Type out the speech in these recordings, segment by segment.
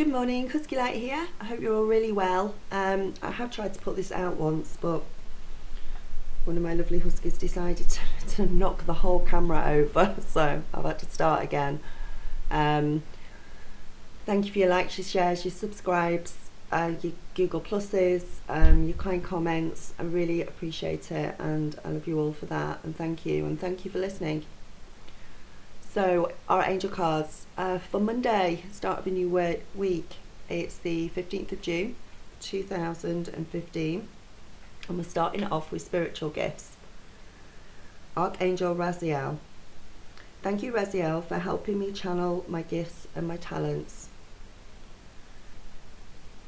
Good morning, Husky Light here. I hope you're all really well. I have tried to put this out once, but one of my lovely huskies decided to knock the whole camera over, so I've had to start again. Thank you for your likes, your shares, your subscribes, your Google Pluses, your kind comments. I really appreciate it, and I love you all for that, and thank you for listening. So our angel cards for Monday, start of a new week. It's the 15th of June 2015, and we're starting off with spiritual gifts. Archangel Raziel. Thank you, Raziel, for helping me channel my gifts and my talents.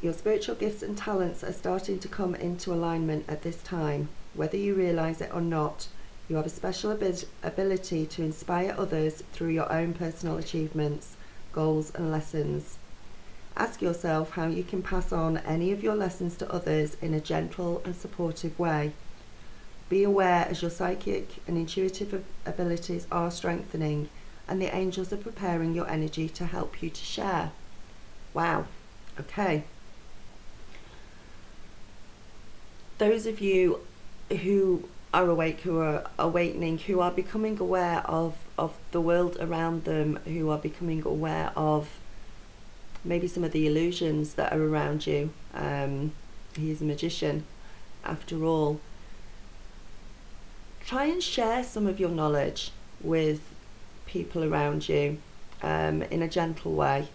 Your spiritual gifts and talents are starting to come into alignment at this time. Whether you realize it or not, you have a special ability to inspire others through your own personal achievements, goals and lessons. Ask yourself how you can pass on any of your lessons to others in a gentle and supportive way. Be aware as your psychic and intuitive abilities are strengthening and the angels are preparing your energy to help you to share. Wow, okay. Those of you who are awake, who are awakening, who are becoming aware of the world around them, who are becoming aware of maybe some of the illusions that are around you. He is a magician after all. Try and share some of your knowledge with people around you in a gentle way,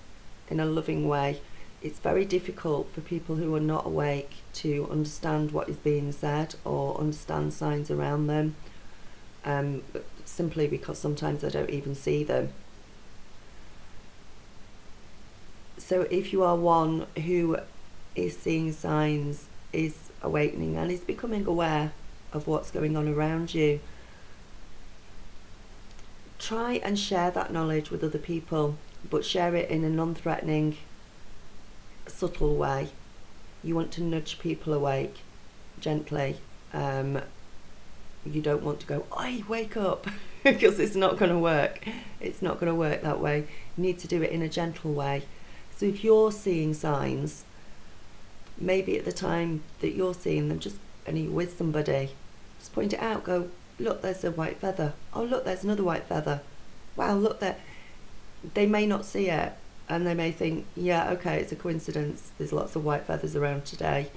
in a loving way. It's very difficult for people who are not awake to understand what is being said or understand signs around them, simply because sometimes I don't even see them. So if you are one who is seeing signs, is awakening and is becoming aware of what's going on around you, try and share that knowledge with other people, but share it in a non-threatening, subtle way. You want to nudge people awake gently. You don't want to go, "Oi, wake up," because it's not going to work. It's not going to work that way. You need to do it in a gentle way. So if you're seeing signs, maybe at the time that you're seeing them, and you're with somebody, just point it out. Go, "Look, there's a white feather. Oh, look, there's another white feather. Wow, look there." They may not see it, and they may think, yeah, okay, it's a coincidence, there's lots of white feathers around today.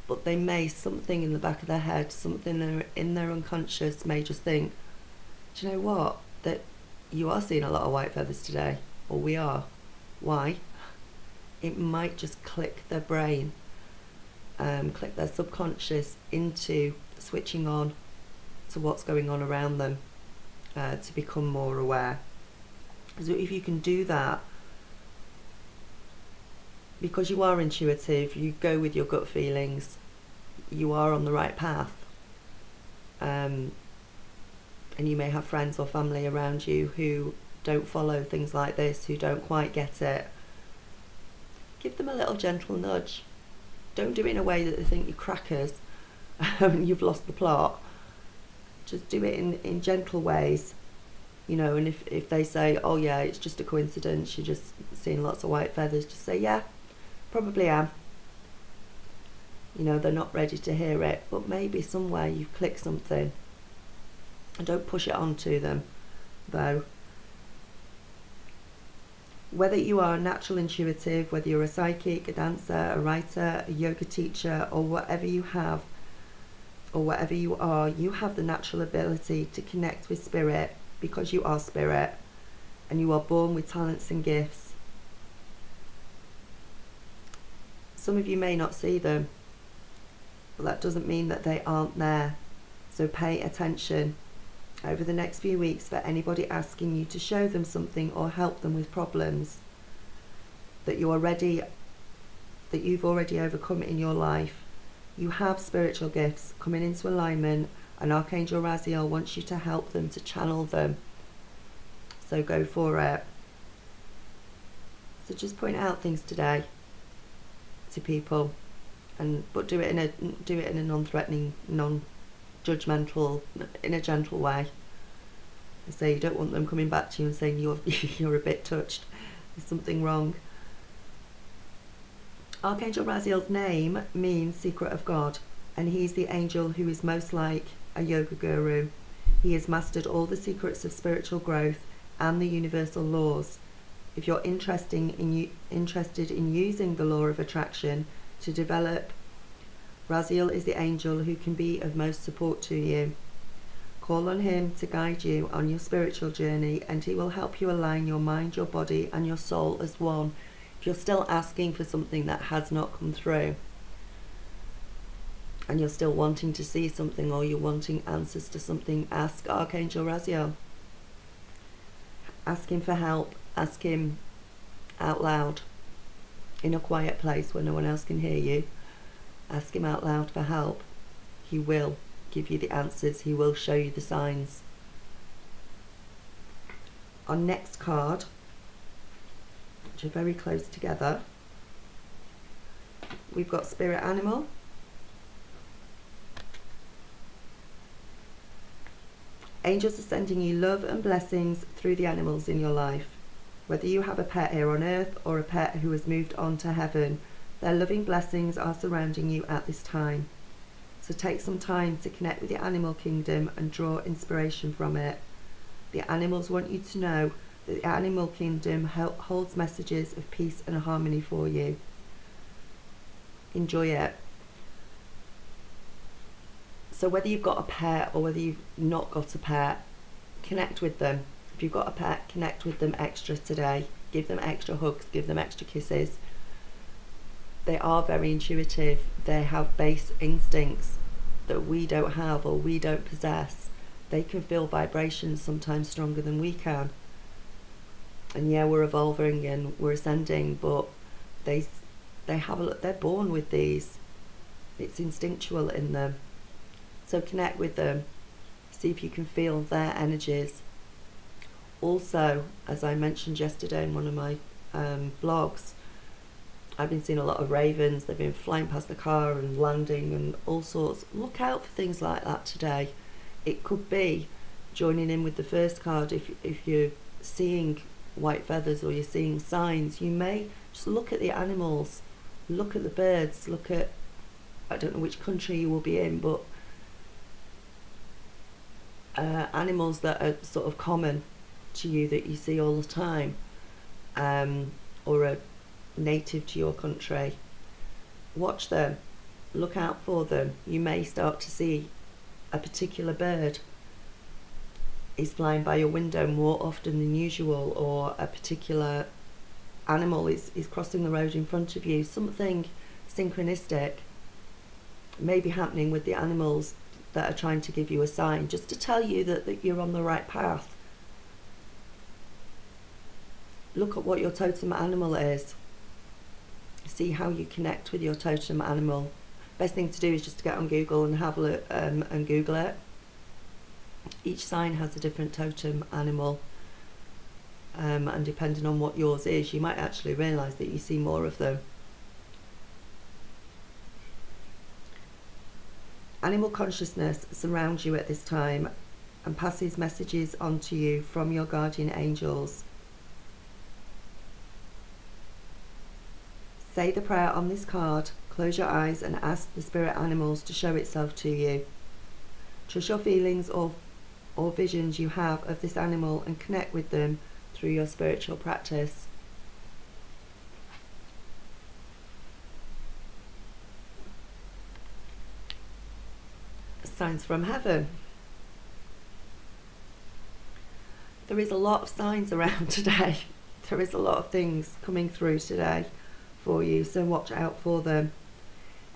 But they may, something in the back of their head, something in their unconscious may just think, do you know what, that you are seeing a lot of white feathers today, or we are. Why? It might just click their brain, click their subconscious into switching on to what's going on around them, to become more aware. So if you can do that, because you are intuitive, you go with your gut feelings, you are on the right path, and you may have friends or family around you who don't follow things like this, who don't quite get it. Give them a little gentle nudge. Don't do it in a way that they think you're crackers and you've lost the plot. Just do it in gentle ways, you know. And if they say, "Oh yeah, it's just a coincidence, you're just seeing lots of white feathers," just say, "Yeah, probably am." You know, they're not ready to hear it, but maybe somewhere you've clicked something. And don't push it onto them, though. Whether you are a natural intuitive, whether you're a psychic, a dancer, a writer, a yoga teacher, or whatever you have, or whatever you are, you have the natural ability to connect with spirit, because you are spirit, and you are born with talents and gifts. Some of you may not see them, but that doesn't mean that they aren't there. So pay attention over the next few weeks for anybody asking you to show them something or help them with problems that you've already overcome in your life. You have spiritual gifts coming into alignment, and Archangel Raziel wants you to help them, to channel them. So go for it. So just point out things today to people, but do it in a non-threatening, non-judgmental, in a gentle way. So you don't want them coming back to you and saying you're a bit touched, there's something wrong. Archangel Raziel's name means secret of God, and he's the angel who is most like a yoga guru. He has mastered all the secrets of spiritual growth and the universal laws. If you're interested in using the law of attraction to develop, Raziel is the angel who can be of most support to you. Call on him to guide you on your spiritual journey, and he will help you align your mind, your body, and your soul as one. If you're still asking for something that has not come through, and you're still wanting to see something, or you're wanting answers to something, ask Archangel Raziel. Ask him for help. Ask him out loud in a quiet place where no one else can hear you. Ask him out loud for help. He will give you the answers. He will show you the signs. Our next card, which are very close together, we've got Spirit Animal. Angels are sending you love and blessings through the animals in your life. Whether you have a pet here on earth or a pet who has moved on to heaven, their loving blessings are surrounding you at this time. So take some time to connect with the animal kingdom and draw inspiration from it. The animals want you to know that the animal kingdom holds messages of peace and harmony for you. Enjoy it. So whether you've got a pet or whether you've not got a pet, connect with them. If you've got a pet, connect with them extra today. Give them extra hugs, give them extra kisses. They are very intuitive. They have base instincts that we don't have or we don't possess. They can feel vibrations sometimes stronger than we can. And yeah, we're evolving and we're ascending, but they're born with these. It's instinctual in them. So connect with them. See if you can feel their energies. Also, as I mentioned yesterday in one of my blogs, I've been seeing a lot of ravens. They've been flying past the car and landing and all sorts. Look out for things like that today. It could be joining in with the first card. If you're seeing white feathers or you're seeing signs, you may just look at the animals, look at the birds, look at, I don't know which country you will be in, but animals that are sort of common to you that you see all the time, or are native to your country. Watch them, look out for them. You may start to see a particular bird is flying by your window more often than usual, or a particular animal is crossing the road in front of you. Something synchronistic may be happening with the animals that are trying to give you a sign, just to tell you that you're on the right path. Look at what your totem animal is. See how you connect with your totem animal. Best thing to do is just to get on Google and have a look and Google it. Each sign has a different totem animal, and depending on what yours is, you might actually realise that you see more of them. Animal consciousness surrounds you at this time and passes messages on to you from your guardian angels. Say the prayer on this card, close your eyes and ask the spirit animals to show itself to you. Trust your feelings or visions you have of this animal and connect with them through your spiritual practice. Signs from heaven. There is a lot of signs around today. There is a lot of things coming through today for you, so watch out for them.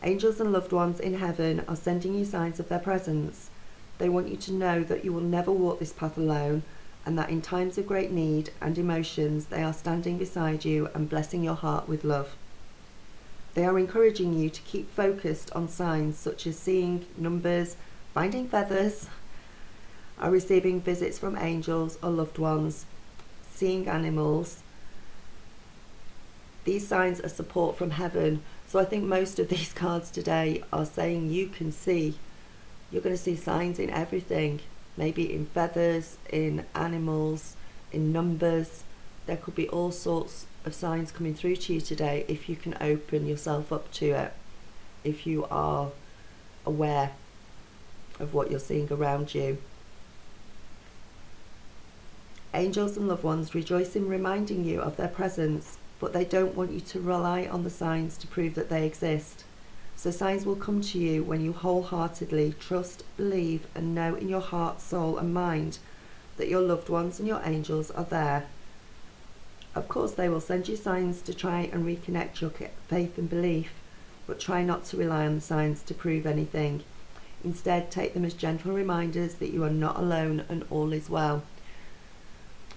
Angels and loved ones in heaven are sending you signs of their presence. They want you to know that you will never walk this path alone, and that in times of great need and emotions they are standing beside you and blessing your heart with love. They are encouraging you to keep focused on signs such as seeing numbers, finding feathers, are receiving visits from angels or loved ones, seeing animals. These signs are support from heaven. So I think most of these cards today are saying you can see. You're going to see signs in everything, maybe in feathers, in animals, in numbers, There could be all sorts of signs coming through to you today if you can open yourself up to it, if you are aware of what you're seeing around you. Angels and loved ones rejoice in reminding you of their presence, but they don't want you to rely on the signs to prove that they exist. So signs will come to you when you wholeheartedly trust, believe, and know in your heart, soul, and mind that your loved ones and your angels are there. Of course, they will send you signs to try and reconnect your faith and belief, but try not to rely on the signs to prove anything. Instead, take them as gentle reminders that you are not alone and all is well.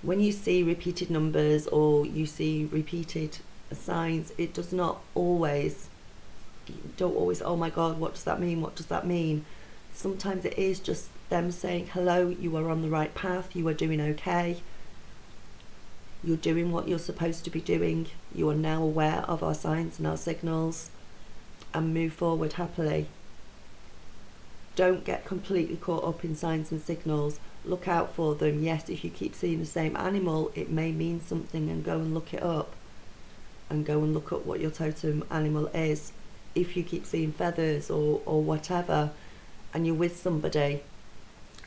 When you see repeated numbers or you see repeated signs, it does not always, don't always, oh my God, what does that mean? What does that mean? Sometimes it is just them saying, hello, you are on the right path, you are doing okay. You're doing what you're supposed to be doing. You are now aware of our signs and our signals, and move forward happily. Don't get completely caught up in signs and signals. Look out for them. Yes, if you keep seeing the same animal, it may mean something, and go and look it up. And go and look up what your totem animal is. If you keep seeing feathers or whatever, and you're with somebody,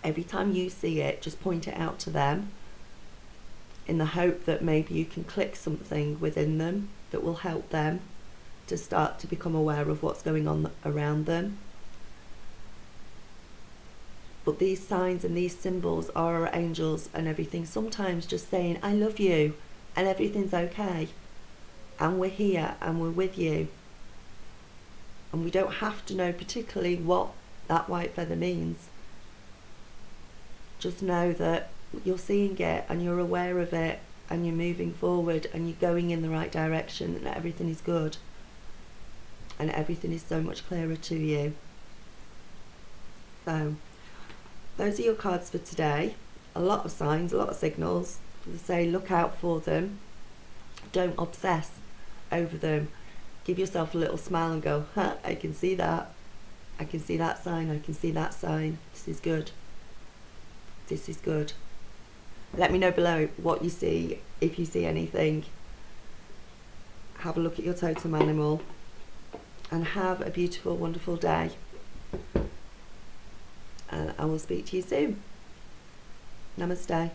every time you see it, just point it out to them, in the hope that maybe you can click something within them that will help them to start to become aware of what's going on around them. But these signs and these symbols are our angels and everything, sometimes just saying, I love you, and everything's okay, and we're here, and we're with you. And we don't have to know particularly what that white feather means. Just know that you're seeing it, and you're aware of it, and you're moving forward, and you're going in the right direction, and everything is good. And everything is so much clearer to you. So, those are your cards for today. A lot of signs, a lot of signals. They say look out for them. Don't obsess over them. Give yourself a little smile and go, I can see that. I can see that sign. I can see that sign. This is good. This is good. Let me know below what you see, if you see anything. Have a look at your totem animal, and have a beautiful, wonderful day. And I will speak to you soon. Namaste.